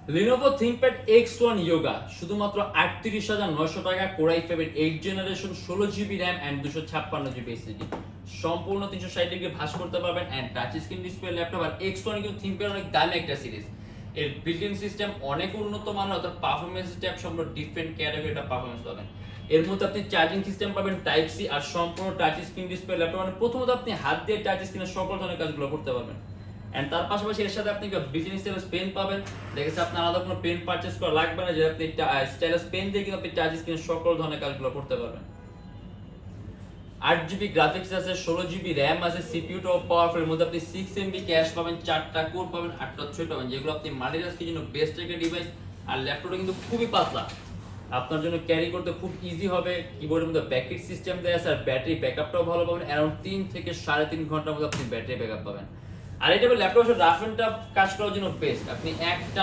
Lenovo ThinkPad X1 Yoga শুধুমাত্র ৩৮,৯০০ টাকা, Core i5 এর 8th generation, 16GB RAM and 256GB SSD, সম্পূর্ণ 360 degree ভাঁজ করতে পারবেন and touch screen display laptop. আর X1 কিন্তু ThinkPad অনেক দামি একটা সিরিজ, এর বিল্ট-ইন সিস্টেম অনেক উন্নত মানের, অর্থাৎ পারফরম্যান্স স্টেপ সম্পূর্ণ ডিফারেন্ট ক্যাটাগরিটা পারফরম্যান্স পাবেন। এর মধ্যে আপনি চার্জিং সিস্টেম পাবেন টাইপ সি আর সম্পূর্ণ টাচ স্ক্রিন ডিসপ্লে ল্যাপটপ, মানে প্রথমত আপনি হাত দিয়ে টাচ স্ক্রিনের সকল ধরনের কাজগুলো করতে পারবেন। এন্ড তার পাশাপাশি এর সাথে আপনি বিল্ট-ইন স্টাইলাস পেন পাবেন। দেখেছে আপনার আলাদা কোনো পেন পারচেজ করা লাগবে না, যে আপনি স্টাইলাস পেন দিয়ে কিন্তু আপনি টাচ স্ক্রিনের সকল ধরনের কাজগুলো করতে পারবেন। 8GB গ্রাফিক্স আছে, 16GB RAM আছে, সিপিইউটাও পাওয়ারফুল। এর মধ্যে আপনি 6MB ক্যাশ পাবেন, 4টা কোর পাবেন, 8টা থ্রেড পাবেন, যেগুলো আপনি মাল্টিটাস্কের জন্য বেস্ট একটা ডিভাইস। আর ল্যাপটপটা কিন্তু খুবই পাতলা, আপনার জন্য ক্যারি করতে খুব ইজি হবে। কিবোর্ডের মধ্যে ব্যাকলিট সিস্টেম দেয়া আছে, আর ব্যাটারি ব্যাকআপটাও ভালো পাবেন, অ্যারাউন্ড 3 থেকে 3.5 ঘন্টার মধ্যে আপনি ব্যাটারি ব্যাকআপ পাবেন। আর এটা ল্যাপটপ রাফ এন্ড টাফ কাজ করার জন্য বেস্ট। আপনি একটা